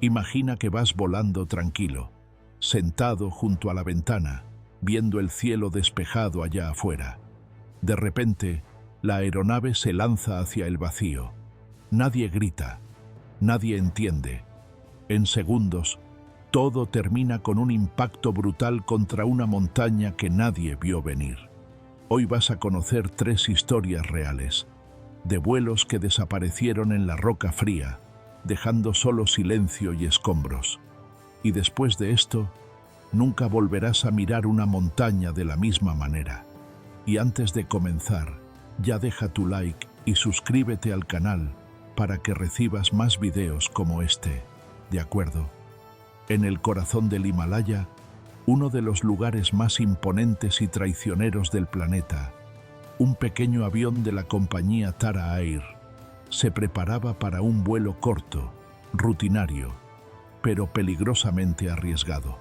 Imagina que vas volando tranquilo, sentado junto a la ventana, viendo el cielo despejado allá afuera. De repente, la aeronave se lanza hacia el vacío. Nadie grita, nadie entiende. En segundos, todo termina con un impacto brutal contra una montaña que nadie vio venir. Hoy vas a conocer 3 historias reales, de vuelos que desaparecieron en la roca fría, dejando solo silencio y escombros. Y después de esto, nunca volverás a mirar una montaña de la misma manera. Y antes de comenzar, ya deja tu like y suscríbete al canal para que recibas más videos como este, ¿de acuerdo? En el corazón del Himalaya, uno de los lugares más imponentes y traicioneros del planeta, un pequeño avión de la compañía Tara Air se preparaba para un vuelo corto, rutinario, pero peligrosamente arriesgado.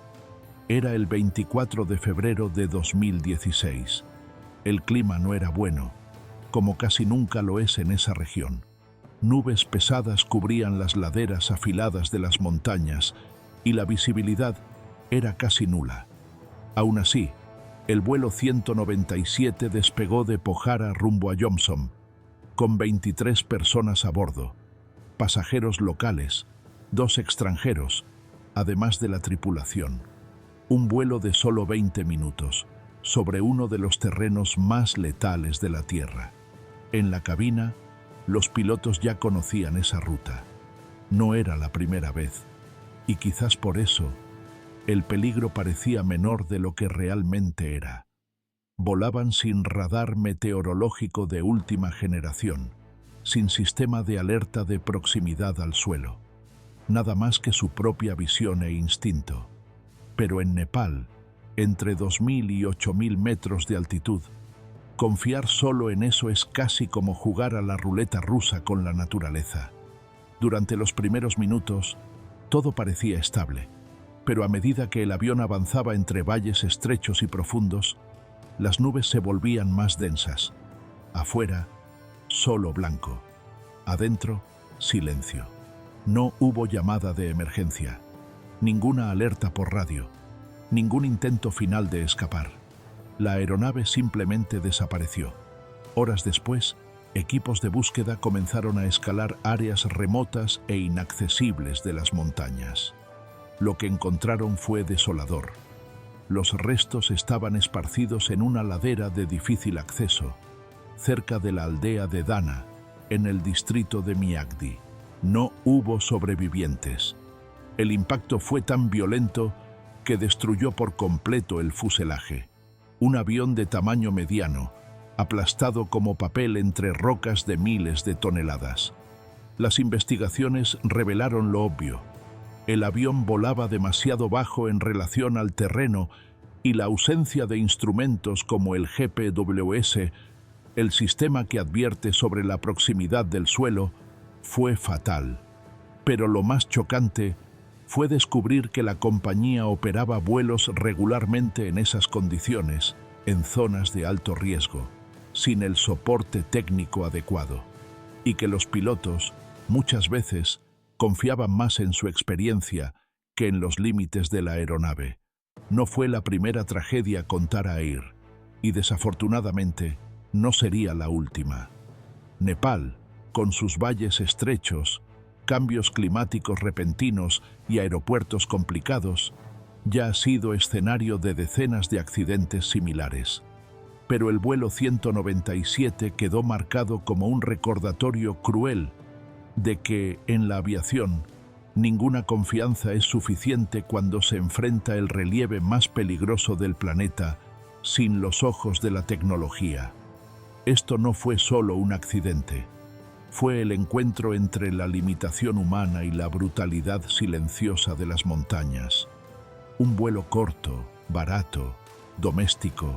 Era el 24 de febrero de 2016. El clima no era bueno, como casi nunca lo es en esa región. Nubes pesadas cubrían las laderas afiladas de las montañas y la visibilidad era casi nula. Aún así, el vuelo 197 despegó de Pokhara rumbo a Yomsom, con 23 personas a bordo, pasajeros locales, 2 extranjeros, además de la tripulación. Un vuelo de solo 20 minutos, sobre uno de los terrenos más letales de la Tierra. En la cabina, los pilotos ya conocían esa ruta. No era la primera vez, y quizás por eso, el peligro parecía menor de lo que realmente era. Volaban sin radar meteorológico de última generación, sin sistema de alerta de proximidad al suelo. Nada más que su propia visión e instinto. Pero en Nepal, entre 2.000 y 8.000 metros de altitud, confiar solo en eso es casi como jugar a la ruleta rusa con la naturaleza. Durante los primeros minutos, todo parecía estable, pero a medida que el avión avanzaba entre valles estrechos y profundos, las nubes se volvían más densas. Afuera, solo blanco. Adentro, silencio. No hubo llamada de emergencia, ninguna alerta por radio, ningún intento final de escapar. La aeronave simplemente desapareció. Horas después, equipos de búsqueda comenzaron a escalar áreas remotas e inaccesibles de las montañas. Lo que encontraron fue desolador. Los restos estaban esparcidos en una ladera de difícil acceso, cerca de la aldea de Dana, en el distrito de Miagdi. No hubo sobrevivientes. El impacto fue tan violento que destruyó por completo el fuselaje. Un avión de tamaño mediano, aplastado como papel entre rocas de miles de toneladas. Las investigaciones revelaron lo obvio. El avión volaba demasiado bajo en relación al terreno y la ausencia de instrumentos como el GPWS, el sistema que advierte sobre la proximidad del suelo, fue fatal. Pero lo más chocante fue descubrir que la compañía operaba vuelos regularmente en esas condiciones, en zonas de alto riesgo, sin el soporte técnico adecuado, y que los pilotos, muchas veces, confiaban más en su experiencia que en los límites de la aeronave. No fue la primera tragedia con Tara Air, y desafortunadamente no sería la última. Nepal, con sus valles estrechos, cambios climáticos repentinos y aeropuertos complicados, ya ha sido escenario de decenas de accidentes similares. Pero el vuelo 197 quedó marcado como un recordatorio cruel de que, en la aviación, ninguna confianza es suficiente cuando se enfrenta el relieve más peligroso del planeta sin los ojos de la tecnología. Esto no fue solo un accidente. Fue el encuentro entre la limitación humana y la brutalidad silenciosa de las montañas. Un vuelo corto, barato, doméstico,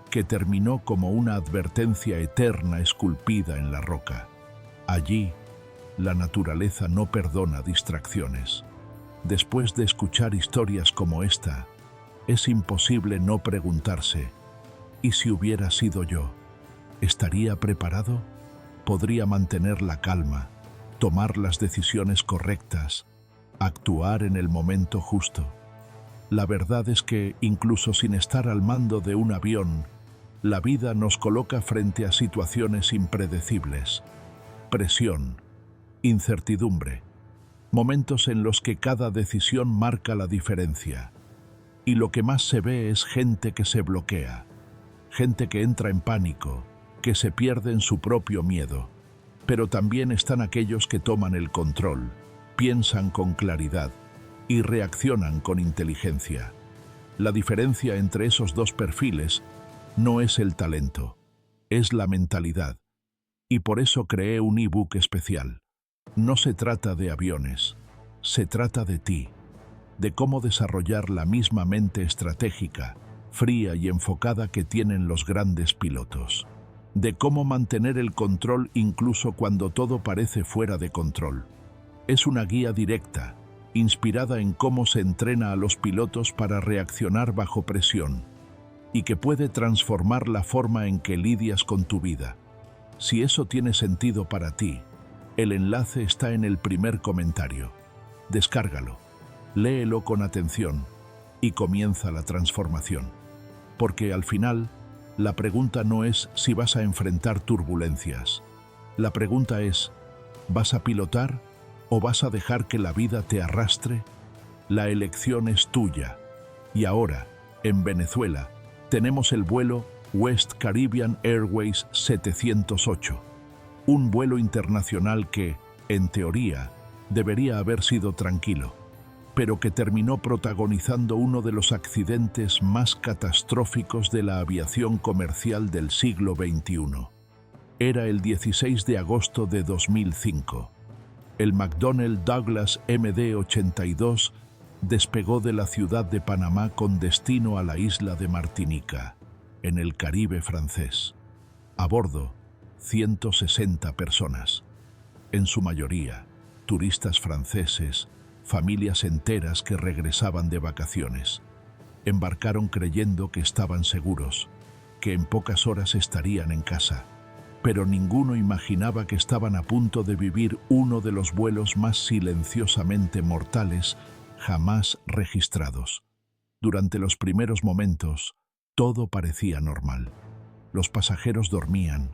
que terminó como una advertencia eterna esculpida en la roca. Allí, la naturaleza no perdona distracciones. Después de escuchar historias como esta, es imposible no preguntarse, ¿y si hubiera sido yo? ¿Estaría preparado? ¿Podría mantener la calma, tomar las decisiones correctas, actuar en el momento justo. La verdad es que, incluso sin estar al mando de un avión, la vida nos coloca frente a situaciones impredecibles. Presión, incertidumbre, momentos en los que cada decisión marca la diferencia. Y lo que más se ve es gente que se bloquea, gente que entra en pánico, que se pierde en su propio miedo. Pero también están aquellos que toman el control, piensan con claridad y reaccionan con inteligencia. La diferencia entre esos dos perfiles no es el talento, es la mentalidad. Y por eso creé un ebook especial. No se trata de aviones, se trata de ti, de cómo desarrollar la misma mente estratégica, fría y enfocada que tienen los grandes pilotos. De cómo mantener el control incluso cuando todo parece fuera de control. Es una guía directa, inspirada en cómo se entrena a los pilotos para reaccionar bajo presión, y que puede transformar la forma en que lidias con tu vida. Si eso tiene sentido para ti, el enlace está en el primer comentario. Descárgalo, léelo con atención y comienza la transformación. Porque al final, la pregunta no es si vas a enfrentar turbulencias. La pregunta es, ¿vas a pilotar o vas a dejar que la vida te arrastre? La elección es tuya. Y ahora, en Venezuela, tenemos el vuelo West Caribbean Airways 708, un vuelo internacional que, en teoría, debería haber sido tranquilo, pero que terminó protagonizando uno de los accidentes más catastróficos de la aviación comercial del siglo XXI. Era el 16 de agosto de 2005. El McDonnell Douglas MD-82 despegó de la ciudad de Panamá con destino a la isla de Martinica, en el Caribe francés. A bordo, 160 personas, en su mayoría turistas franceses, familias enteras que regresaban de vacaciones. Embarcaron creyendo que estaban seguros, que en pocas horas estarían en casa, pero ninguno imaginaba que estaban a punto de vivir uno de los vuelos más silenciosamente mortales jamás registrados. Durante los primeros momentos, todo parecía normal. Los pasajeros dormían,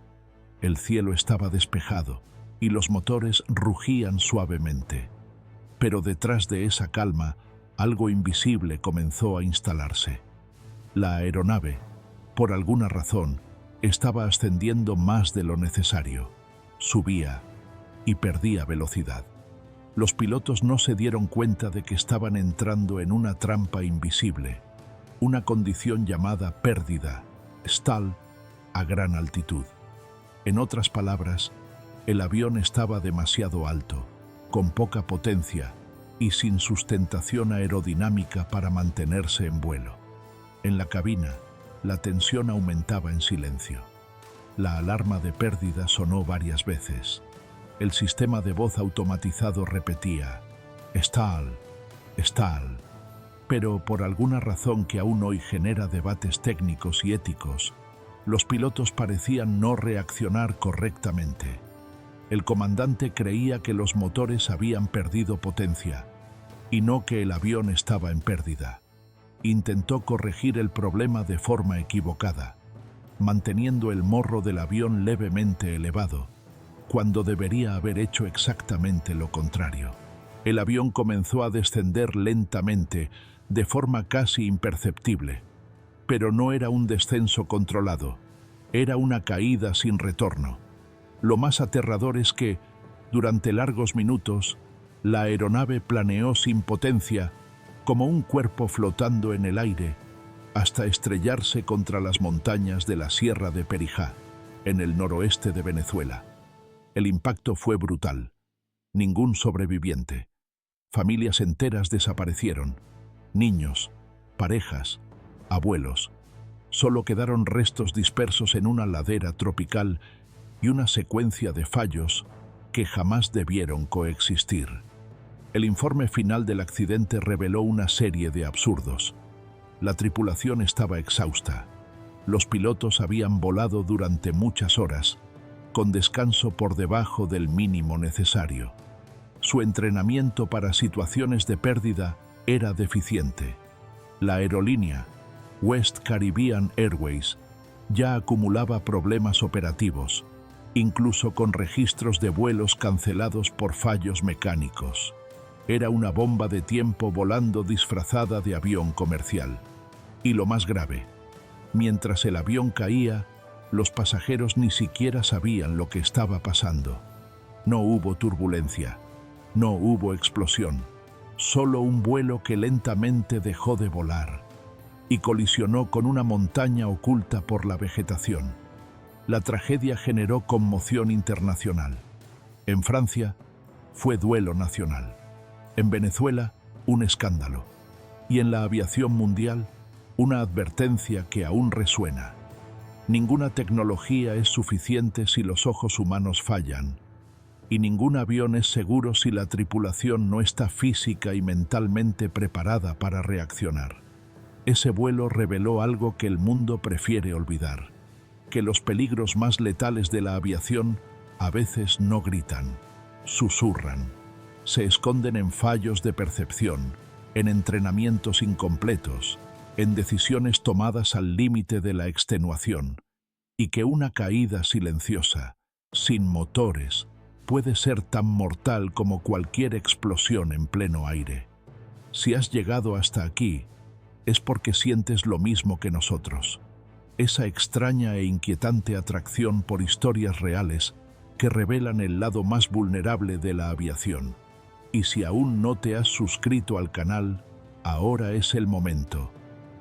el cielo estaba despejado y los motores rugían suavemente. Pero detrás de esa calma, algo invisible comenzó a instalarse. La aeronave, por alguna razón, estaba ascendiendo más de lo necesario. Subía y perdía velocidad. Los pilotos no se dieron cuenta de que estaban entrando en una trampa invisible, una condición llamada pérdida, stall, a gran altitud. En otras palabras, el avión estaba demasiado alto, con poca potencia y sin sustentación aerodinámica para mantenerse en vuelo. En la cabina, la tensión aumentaba en silencio. La alarma de pérdida sonó varias veces. El sistema de voz automatizado repetía, "Stall, stall", pero por alguna razón que aún hoy genera debates técnicos y éticos, los pilotos parecían no reaccionar correctamente. El comandante creía que los motores habían perdido potencia, y no que el avión estaba en pérdida. Intentó corregir el problema de forma equivocada, manteniendo el morro del avión levemente elevado, cuando debería haber hecho exactamente lo contrario. El avión comenzó a descender lentamente, de forma casi imperceptible, pero no era un descenso controlado, era una caída sin retorno. Lo más aterrador es que, durante largos minutos, la aeronave planeó sin potencia, como un cuerpo flotando en el aire, hasta estrellarse contra las montañas de la Sierra de Perijá, en el noroeste de Venezuela. El impacto fue brutal. Ningún sobreviviente. Familias enteras desaparecieron. Niños, parejas, abuelos. Solo quedaron restos dispersos en una ladera tropical y una secuencia de fallos que jamás debieron coexistir. El informe final del accidente reveló una serie de absurdos. La tripulación estaba exhausta. Los pilotos habían volado durante muchas horas, con descanso por debajo del mínimo necesario. Su entrenamiento para situaciones de pérdida era deficiente. La aerolínea, West Caribbean Airways, ya acumulaba problemas operativos, incluso con registros de vuelos cancelados por fallos mecánicos. Era una bomba de tiempo volando disfrazada de avión comercial. Y lo más grave, mientras el avión caía, los pasajeros ni siquiera sabían lo que estaba pasando. No hubo turbulencia, no hubo explosión, solo un vuelo que lentamente dejó de volar y colisionó con una montaña oculta por la vegetación. La tragedia generó conmoción internacional. En Francia, fue duelo nacional. En Venezuela, un escándalo. Y en la aviación mundial, una advertencia que aún resuena. Ninguna tecnología es suficiente si los ojos humanos fallan, y ningún avión es seguro si la tripulación no está física y mentalmente preparada para reaccionar. Ese vuelo reveló algo que el mundo prefiere olvidar, que los peligros más letales de la aviación a veces no gritan, susurran, se esconden en fallos de percepción, en entrenamientos incompletos, en decisiones tomadas al límite de la extenuación, y que una caída silenciosa, sin motores, puede ser tan mortal como cualquier explosión en pleno aire. Si has llegado hasta aquí, es porque sientes lo mismo que nosotros, esa extraña e inquietante atracción por historias reales que revelan el lado más vulnerable de la aviación. Y si aún no te has suscrito al canal, ahora es el momento.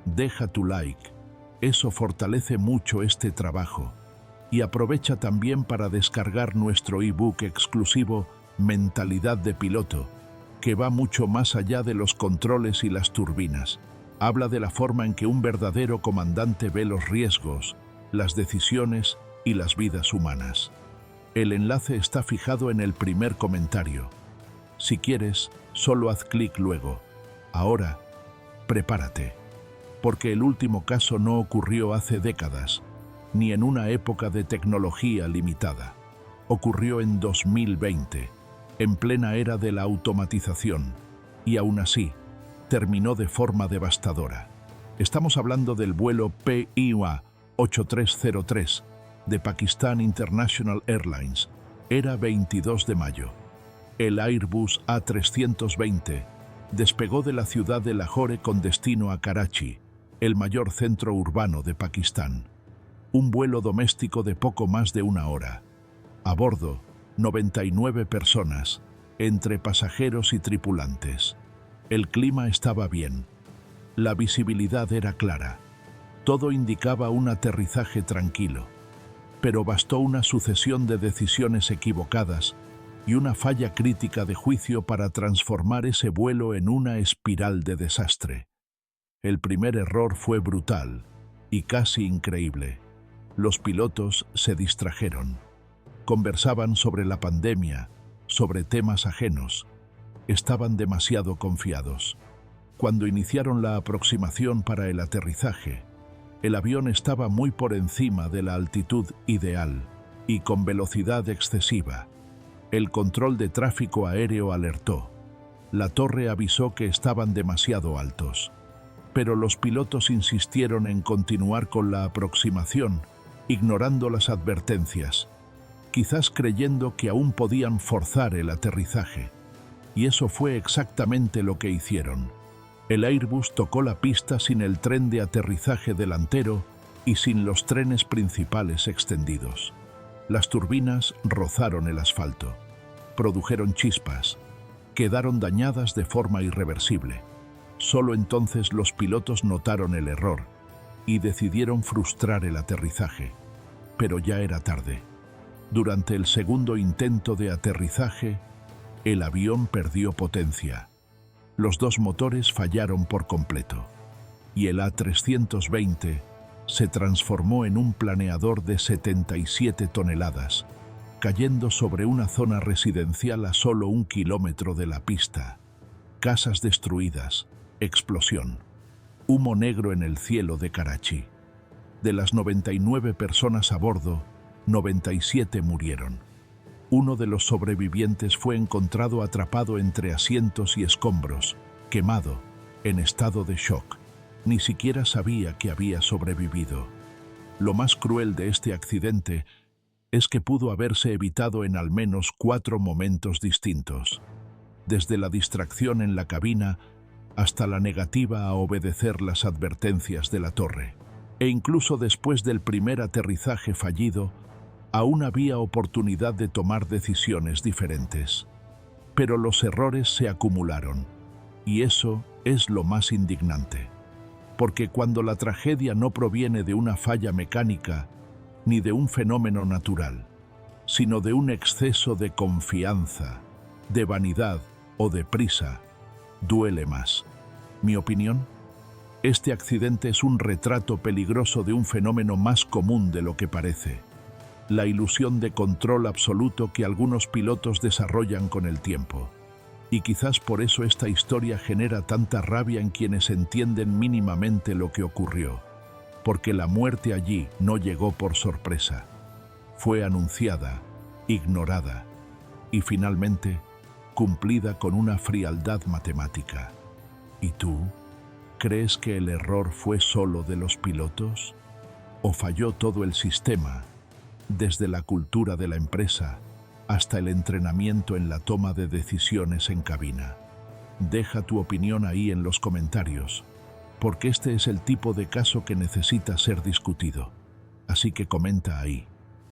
Deja tu like, eso fortalece mucho este trabajo. Y aprovecha también para descargar nuestro ebook exclusivo Mentalidad de Piloto, que va mucho más allá de los controles y las turbinas. Habla de la forma en que un verdadero comandante ve los riesgos, las decisiones y las vidas humanas. El enlace está fijado en el primer comentario. Si quieres, solo haz clic luego. Ahora, prepárate, porque el último caso no ocurrió hace décadas, ni en una época de tecnología limitada. Ocurrió en 2020, en plena era de la automatización, y aún así, terminó de forma devastadora. Estamos hablando del vuelo PIA 8303 de Pakistan International Airlines. Era 22 de mayo. El Airbus A320 despegó de la ciudad de Lahore con destino a Karachi, el mayor centro urbano de Pakistán. Un vuelo doméstico de poco más de una hora. A bordo, 99 personas, entre pasajeros y tripulantes. El clima estaba bien. La visibilidad era clara. Todo indicaba un aterrizaje tranquilo. Pero bastó una sucesión de decisiones equivocadas y una falla crítica de juicio para transformar ese vuelo en una espiral de desastre. El primer error fue brutal y casi increíble. Los pilotos se distrajeron. Conversaban sobre la pandemia, sobre temas ajenos. Estaban demasiado confiados. Cuando iniciaron la aproximación para el aterrizaje, el avión estaba muy por encima de la altitud ideal y con velocidad excesiva. El control de tráfico aéreo alertó. La torre avisó que estaban demasiado altos. Pero los pilotos insistieron en continuar con la aproximación, ignorando las advertencias, quizás creyendo que aún podían forzar el aterrizaje. Y eso fue exactamente lo que hicieron. El Airbus tocó la pista sin el tren de aterrizaje delantero y sin los trenes principales extendidos. Las turbinas rozaron el asfalto, produjeron chispas, quedaron dañadas de forma irreversible. Solo entonces los pilotos notaron el error y decidieron frustrar el aterrizaje. Pero ya era tarde. Durante el segundo intento de aterrizaje, el avión perdió potencia. Los dos motores fallaron por completo y el A320 se transformó en un planeador de 77 toneladas, cayendo sobre una zona residencial a solo 1 kilómetro de la pista. Casas destruidas, explosión, humo negro en el cielo de Karachi. De las 99 personas a bordo, 97 murieron. Uno de los sobrevivientes fue encontrado atrapado entre asientos y escombros, quemado, en estado de shock. Ni siquiera sabía que había sobrevivido. Lo más cruel de este accidente es que pudo haberse evitado en al menos 4 momentos distintos, desde la distracción en la cabina hasta la negativa a obedecer las advertencias de la torre. E incluso después del primer aterrizaje fallido, aún había oportunidad de tomar decisiones diferentes. Pero los errores se acumularon, y eso es lo más indignante. Porque cuando la tragedia no proviene de una falla mecánica ni de un fenómeno natural, sino de un exceso de confianza, de vanidad o de prisa, duele más. ¿Mi opinión? Este accidente es un retrato peligroso de un fenómeno más común de lo que parece: la ilusión de control absoluto que algunos pilotos desarrollan con el tiempo. Y quizás por eso esta historia genera tanta rabia en quienes entienden mínimamente lo que ocurrió, porque la muerte allí no llegó por sorpresa. Fue anunciada, ignorada y finalmente cumplida con una frialdad matemática. ¿Y tú? ¿Crees que el error fue solo de los pilotos? ¿O falló todo el sistema, desde la cultura de la empresa hasta el entrenamiento en la toma de decisiones en cabina? Deja tu opinión ahí en los comentarios, porque este es el tipo de caso que necesita ser discutido. Así que comenta ahí.